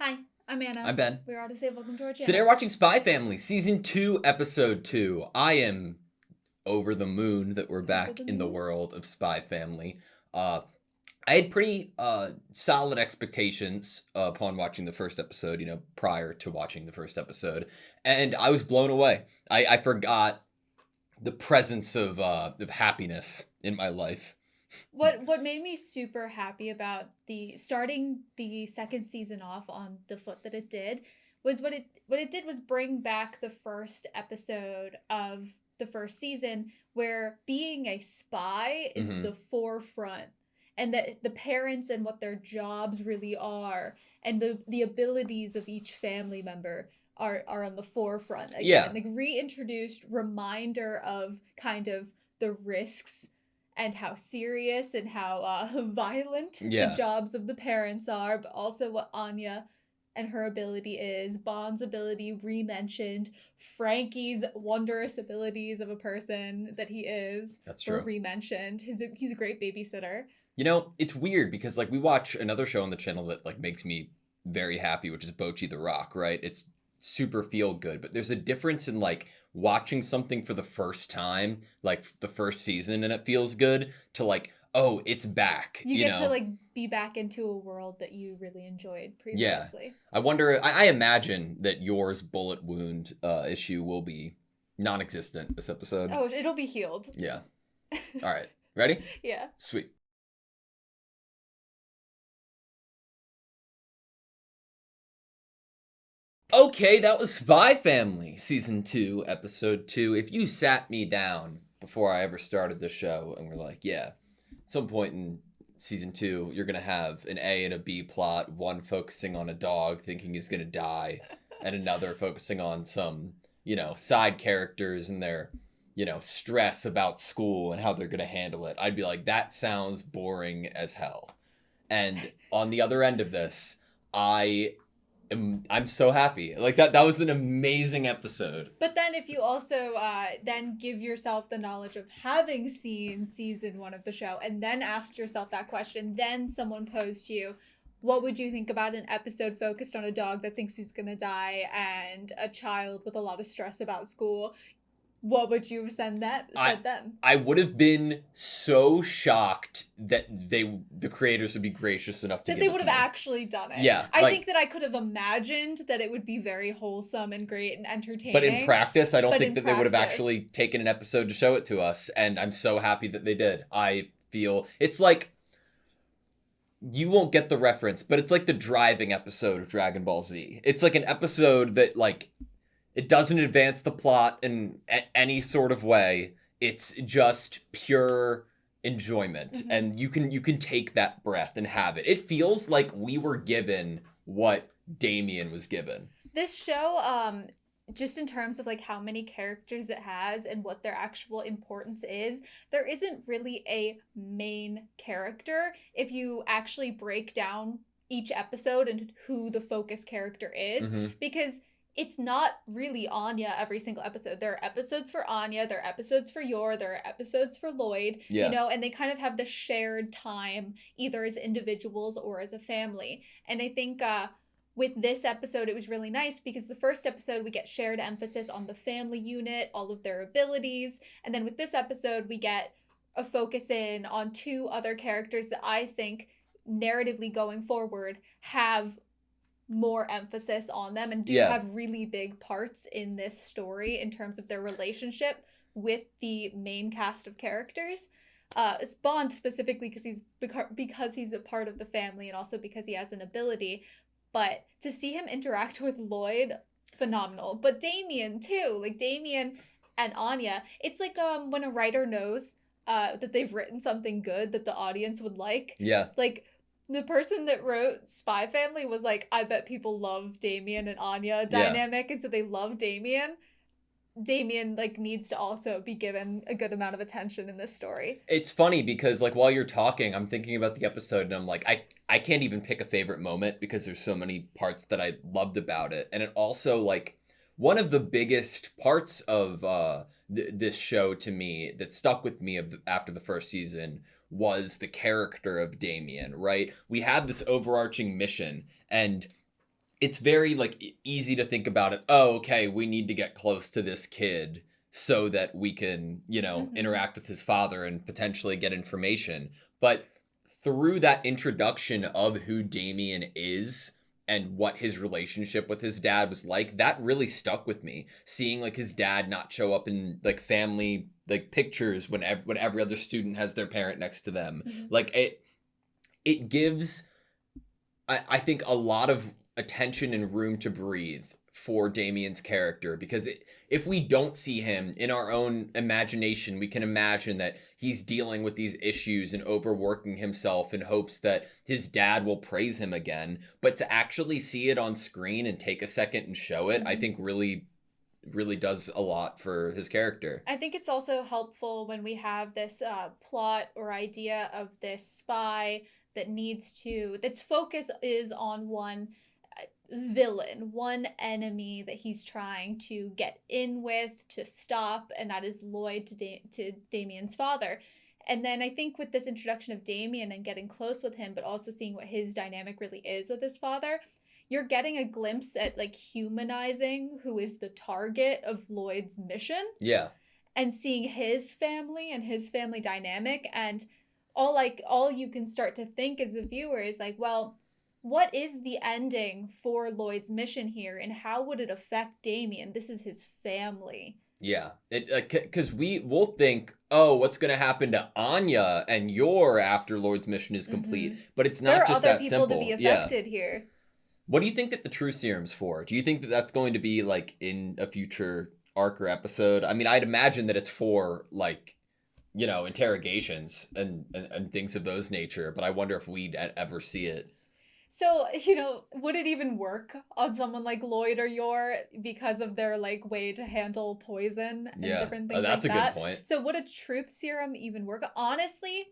Hi, I'm Anna. I'm Ben. We're AutoSave. Welcome to our channel. Today we're watching Spy Family, Season 2, Episode 2. I am over the moon that we're back in the world of Spy Family. I had pretty solid expectations upon watching the first episode, prior to watching the first episode. And I was blown away. I forgot the presence of happiness in my life. What made me super happy about the starting the second season off on the foot that it did was what it did was bring back the first episode of the first season where being a spy is the forefront, and that the parents and what their jobs really are, and the abilities of each family member are on the forefront again. Yeah. Like reintroduced reminder of kind of the risks and how serious and how violent the jobs of the parents are, but also what Anya and her ability is, Bond's ability re-mentioned, Frankie's wondrous abilities of a person that he is. That's true. Re-mentioned. He's a great babysitter. It's weird because we watch another show on the channel that makes me very happy, which is Bocchi the Rock, right? It's super feel good, but there's a difference in watching something for the first time, like the first season, and it feels good, to oh, it's back. You get to be back into a world that you really enjoyed previously. Yeah. I wonder, I imagine that yours bullet wound issue will be non-existent this episode. Oh, it'll be healed. Yeah. All right. Ready? Yeah. Sweet. Okay, that was Spy Family, Season 2, Episode 2. If you sat me down before I ever started the show and were like, yeah, at some point in Season 2, you're going to have an A and a B plot, one focusing on a dog thinking he's going to die, and another focusing on some, side characters and their, stress about school and how they're going to handle it, I'd be like, that sounds boring as hell. And on the other end of this, I'm so happy. That was an amazing episode. But then if you also then give yourself the knowledge of having seen season 1 of the show and then ask yourself that question, then someone posed to you, what would you think about an episode focused on a dog that thinks he's gonna die and a child with a lot of stress about school? What would you have said them? I would have been so shocked that the creators would be gracious enough to that they would have actually done it. Yeah, I think that I could have imagined that it would be very wholesome and great and entertaining. But in practice, I don't think that they would have actually taken an episode to show it to us, and I'm so happy that they did. I feel it's like, you won't get the reference, but it's like the driving episode of Dragon Ball Z. It's like an episode that it doesn't advance the plot in any sort of way. It's just pure enjoyment. And you can take that breath and have it. It feels like we were given what Damian was given. This show, just in terms of how many characters it has and what their actual importance is, there isn't really a main character if you actually break down each episode and who the focus character is. Because it's not really Anya every single episode. There are episodes for Anya, there are episodes for Yor, there are episodes for Lloyd, and they kind of have the shared time either as individuals or as a family. And I think with this episode, it was really nice because the first episode, we get shared emphasis on the family unit, all of their abilities. And then with this episode, we get a focus in on 2 other characters that I think narratively going forward have more emphasis on them and do have really big parts in this story in terms of their relationship with the main cast of characters. Bond specifically because he's a part of the family and also because he has an ability. But to see him interact with Lloyd, phenomenal. But Damian too, Damian and Anya, it's like when a writer knows that they've written something good that the audience would like. Yeah. The person that wrote Spy Family was like, I bet people love Damian and Anya dynamic, and so they love Damian. Damian needs to also be given a good amount of attention in this story. It's funny because while you're talking, I'm thinking about the episode and I'm like, I can't even pick a favorite moment because there's so many parts that I loved about it. And it also one of the biggest parts of this show to me that stuck with me after the first season was the character of Damian, right? We had this overarching mission, and it's very like easy to think about it. Oh, okay, we need to get close to this kid so that we can, Mhm. interact with his father and potentially get information. But through that introduction of who Damien is and what his relationship with his dad was like, that really stuck with me. Seeing like his dad not show up in like family like pictures when every other student has their parent next to them. Mhm. Like it gives I think a lot of attention and room to breathe for Damien's character because if we don't see him in our own imagination, we can imagine that he's dealing with these issues and overworking himself in hopes that his dad will praise him again. But to actually see it on screen and take a second and show it, I Mhm. think really, really does a lot for his character. I think it's also helpful when we have this plot or idea of this spy that needs to, its focus is on one villain, one enemy that he's trying to get in with, to stop, and that is Lloyd to Damien's father. And then I think with this introduction of Damien and getting close with him, but also seeing what his dynamic really is with his father, you're getting a glimpse at like humanizing who is the target of Lloyd's mission Yeah. and seeing his family and his family dynamic, and all you can start to think as a viewer is like, well, what is the ending for Lloyd's mission here and how would it affect Damien? This is his family. Yeah, because we'll think, oh, what's going to happen to Anya and Yor after Lloyd's mission is complete? Mhm. But it's There not are just other that people to be simple. Yeah. affected here. What do you think that the Truth Serum's for? Do you think that that's going to be like in a future arc or episode? I mean, I'd imagine that it's for like, interrogations and things of those nature. But I wonder if we'd ever see it. So, would it even work on someone like Lloyd or Yor because of their like way to handle poison and Yeah, different things that's like a good that? point. So, would a truth serum even work? Honestly,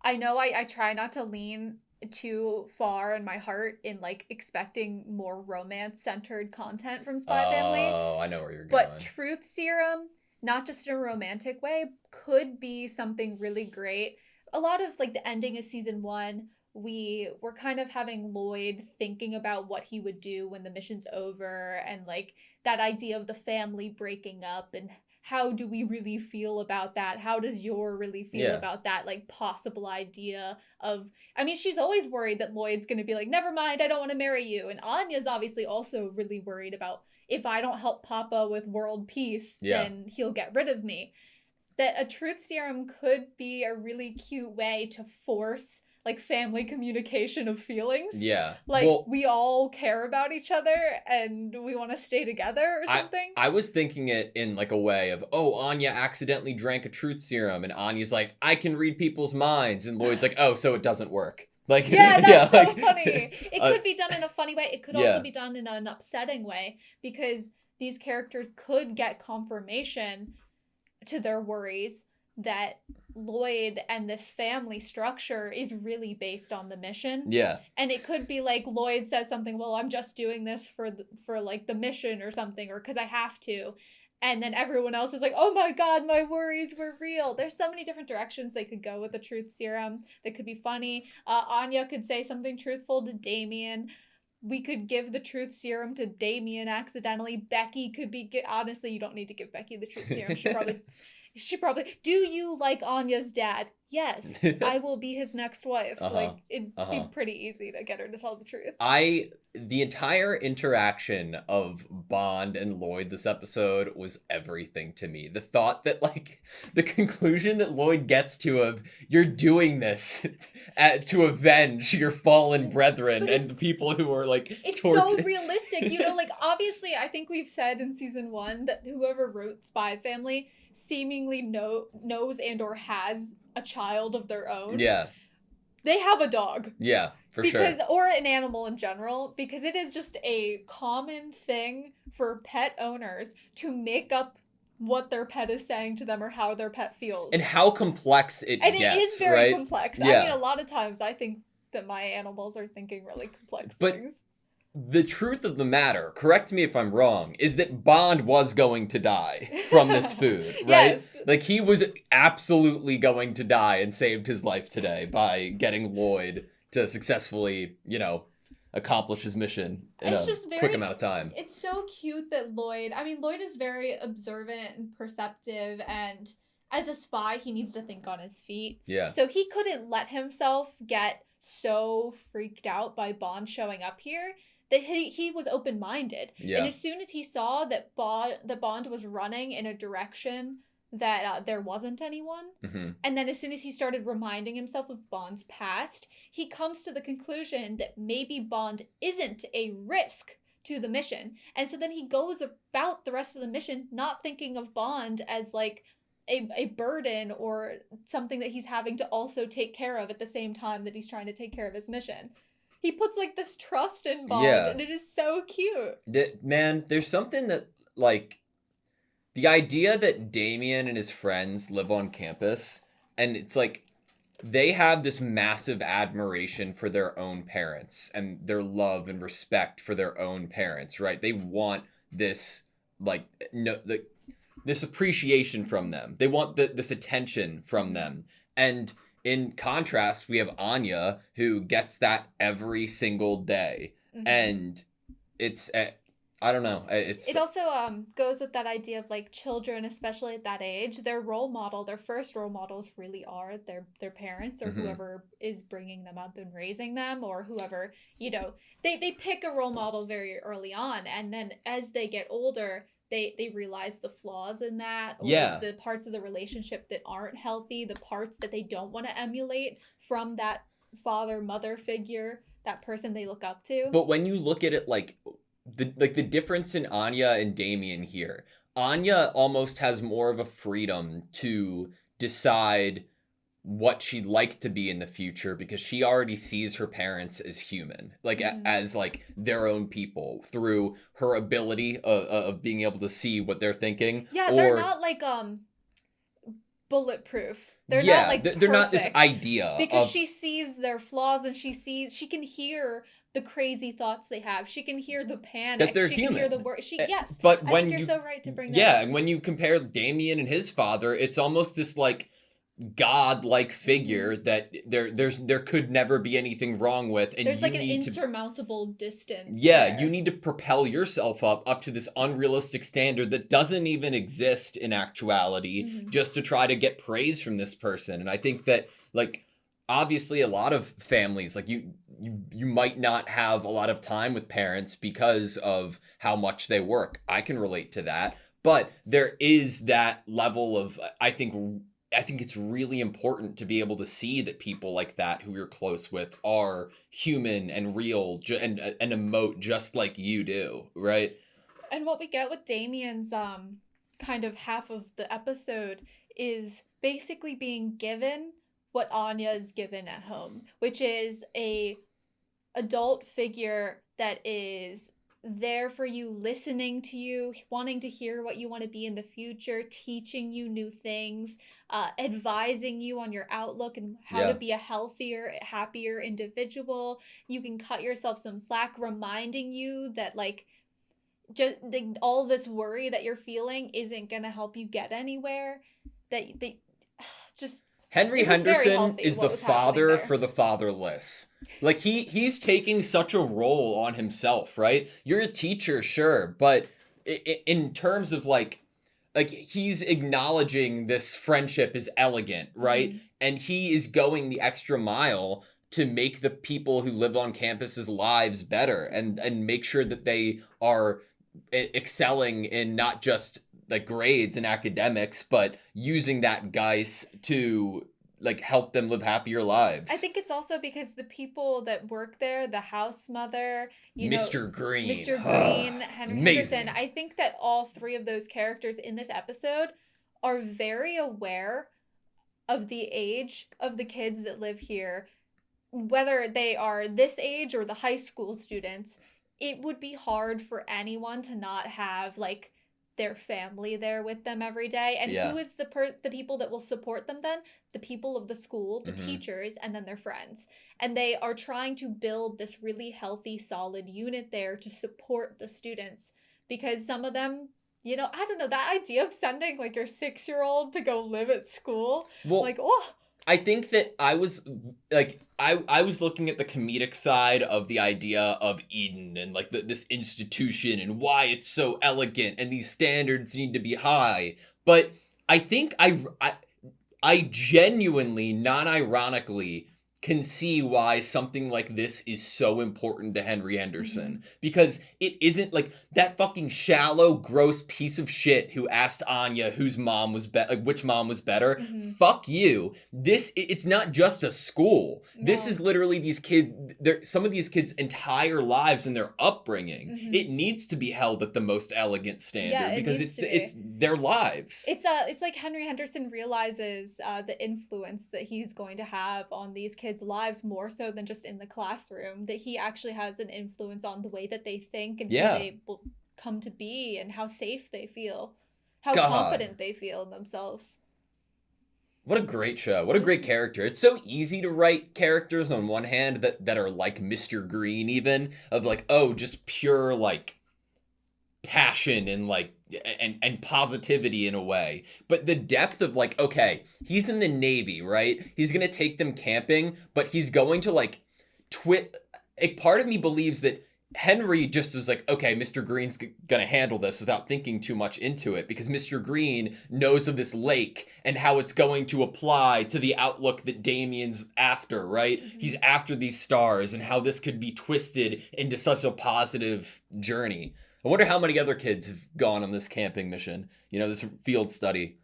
I know I try not to lean too far in my heart in like expecting more romance centered content from Spy Family, Oh, I know where you're but going. truth serum, not just in a romantic way, could be something really great. A lot of like the ending of season 1, we were kind of having Lloyd thinking about what he would do when the mission's over, and like that idea of the family breaking up, and how do we really feel about that? How does Yor really feel Yeah. about that like possible idea of, I mean, she's always worried that Lloyd's going to be like, never mind, I don't want to marry you. And Anya's obviously also really worried about, if I don't help Papa with world peace, Yeah. then he'll get rid of me. That a truth serum could be a really cute way to force like family communication of feelings. Yeah. Like Well, we all care about each other and we want to stay together or I something. I was thinking it in like a way of, oh, Anya accidentally drank a truth serum, and Anya's like, I can read people's minds, and Lloyd's like, oh, so it doesn't work. Like, Yeah, yeah, that's so like, funny. It uh, could be done in a funny way. It could also yeah, be done in an upsetting way because these characters could get confirmation to their worries that Lloyd and this family structure is really based on the mission. yeah, And it could be like Lloyd says something, well, I'm just doing this for like the mission or something, or because I have to. And then everyone else is like, oh my God, my worries were real. There's so many different directions they could go with the truth serum that could be funny. Anya could say something truthful to Damien. We could give the truth serum to Damien accidentally. Becky could be, honestly, you don't need to give Becky the truth serum. She probably, do you like Anya's dad? Yes, I will be his next wife. uh-huh, Like, it'd be uh-huh. pretty easy to get her to tell the truth. The entire interaction of Bond and Lloyd this episode was everything to me. The thought that, like, the conclusion that Lloyd gets to of, you're doing this to avenge your fallen brethren But and the people who are, like, it's so tortured. realistic, like obviously I think we've said in season 1 that whoever wrote Spy Family seemingly knows and or has a child of their own. Yeah, They have a dog. yeah, for Because, sure. or an animal in general, because it is just a common thing for pet owners to make up what their pet is saying to them or how their pet feels. And how complex it And gets, it is very right? complex. Yeah. I mean, a lot of times I think that my animals are thinking really complex But things. the truth of the matter, correct me if I'm wrong, is that Bond was going to die from this food, right? Yes. Like, he was absolutely going to die and saved his life today by getting Lloyd to successfully, accomplish his mission in It's a just quick amount of time. It's so cute that Lloyd is very observant and perceptive, and as a spy, he needs to think on his feet. Yeah. So he couldn't let himself get so freaked out by Bond showing up here that he was open-minded. Yeah. And as soon as he saw that Bond was running in a direction that there wasn't anyone, and then as soon as he started reminding himself of Bond's past, he comes to the conclusion that maybe Bond isn't a risk to the mission. And so then he goes about the rest of the mission not thinking of Bond as like a burden or something that he's having to also take care of at the same time that he's trying to take care of his mission. He puts like this trust in Bond, and it is so cute. Man, there's something that, like, the idea that Damian and his friends live on campus, and it's like they have this massive admiration for their own parents and their love and respect for their own parents, right? They want this, like, this appreciation from them. They want this attention from them. And in contrast, we have Anya, who gets that every single day. And it's... I don't know. It also goes with that idea of like children, especially at that age, their first role models really are their parents or whoever is bringing them up and raising them, or whoever, they pick a role model very early on, and then as they get older, they realize the flaws in that, or the parts of the relationship that aren't healthy, the parts that they don't want to emulate from that father-mother figure, that person they look up to. But when you look at it the difference in Anya and Damian here, Anya almost has more of a freedom to decide what she'd like to be in the future because she already sees her parents as human, like as like their own people through her ability of being able to see what they're thinking. Yeah, they're not like bulletproof. They're not like they're not this idea because she sees their flaws, and she can hear the crazy thoughts they have. She can hear the panic. That they're she human. Can hear the word. But I think you're so right to bring that up. And when you compare Damian and his father, it's almost this like god-like figure that there could never be anything wrong with, and there's like an insurmountable distance. You need to propel yourself up to this unrealistic standard that doesn't even exist in actuality, just to try to get praise from this person. And I think that, like, obviously a lot of families, like you might not have a lot of time with parents because of how much they work. I can relate to that. But there is that level of, I think it's really important to be able to see that people like that who you're close with are human and real and emote just like you do, right? And what we get with Damian's kind of half of the episode is basically being given what Anya is given at home, which is a adult figure that is there for you, listening to you, wanting to hear what you want to be in the future, teaching you new things, advising you on your outlook and how to be a healthier, happier individual. You can cut yourself some slack, reminding you that like just all this worry that you're feeling isn't gonna help you get anywhere. That they just Henry Henderson is the father for the fatherless. Like, he's taking such a role on himself, right? You're a teacher, sure, but in terms of, like he's acknowledging this friendship is elegant, right? And he is going the extra mile to make the people who live on campus's lives better and make sure that they are excelling in not just like grades and academics, but using that guise to like help them live happier lives. I think it's also because the people that work there, the house mother, Mr. Green, Henry Henderson, I think that all three of those characters in this episode are very aware of the age of the kids that live here, whether they are this age or the high school students. It would be hard for anyone to not have like their family there with them every day. And who is the people that will support them then? The people of the school, the teachers, and then their friends. And they are trying to build this really healthy, solid unit there to support the students. Because some of them, I don't know, that idea of sending like your 6-year-old to go live at school, I think that I was like I was looking at the comedic side of the idea of Eden and like this institution and why it's so elegant and these standards need to be high. But I think I genuinely, non-ironically, can see why something like this is so important to Henry Henderson. Because it isn't like that fucking shallow, gross piece of shit who asked Anya whose mom was better, like which mom was better. Fuck you. It's not just a school. This No. is literally these kids, some of these kids' entire lives and their upbringing. It needs to be held at the most elegant standard Yeah, it because needs to be. it's their lives. It's like Henry Henderson realizes the influence that he's going to have on these kids' lives more so than just in the classroom. That he actually has an influence on the way that they think and who they will come to be and how safe they feel, how confident they feel in themselves. What a great show. What a great character. It's so easy to write characters on one hand that are like Mr. Green even, of like, oh, just pure like passion and like and positivity in a way. But the depth of like, okay, he's in the Navy, right? He's gonna take them camping, but he's going to like a part of me believes that Henry just was like, okay, Mr. Green's gonna handle this without thinking too much into it because Mr. Green knows of this lake and how it's going to apply to the outlook that Damian's after, right? He's after these stars and how this could be twisted into such a positive journey. I wonder how many other kids have gone on this camping mission, this field study.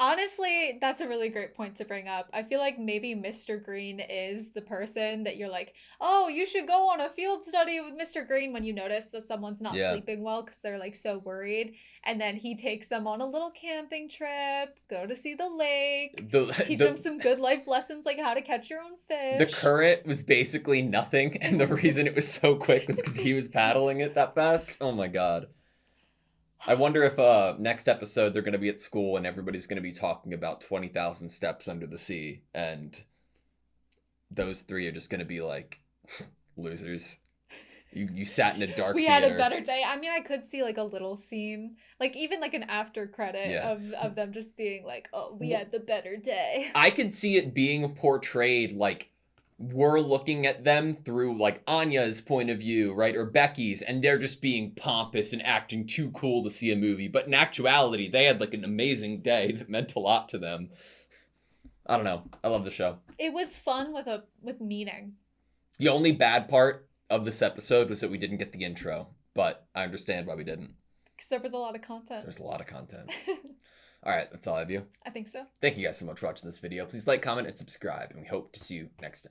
Honestly, that's a really great point to bring up. I feel like maybe Mr. Green is the person that you're like, oh, you should go on a field study with Mr. Green when you notice that someone's not sleeping well because they're like so worried. And then he takes them on a little camping trip, go to see the lake, teach them some good life lessons like how to catch your own fish. The current was basically nothing. And the reason it was so quick was because he was paddling it that fast. Oh my God. I wonder if next episode they're going to be at school and everybody's going to be talking about 20,000 steps under the sea, and those three are just going to be like, losers. You sat in a dark we theater. had a better day. I mean, I could see like a little scene, like even like an after credit of them just being like, oh, we had the better day. I could see it being portrayed like we're looking at them through like Anya's point of view, right? Or Becky's, and they're just being pompous and acting too cool to see a movie. But in actuality, they had like an amazing day that meant a lot to them. I don't know. I love the show. It was fun with meaning. The only bad part of this episode was that we didn't get the intro, but I understand why we didn't. Because there was a lot of content. There's a lot of content. All right, that's all I have you. I think so. Thank you guys so much for watching this video. Please like, comment, and subscribe, and we hope to see you next time.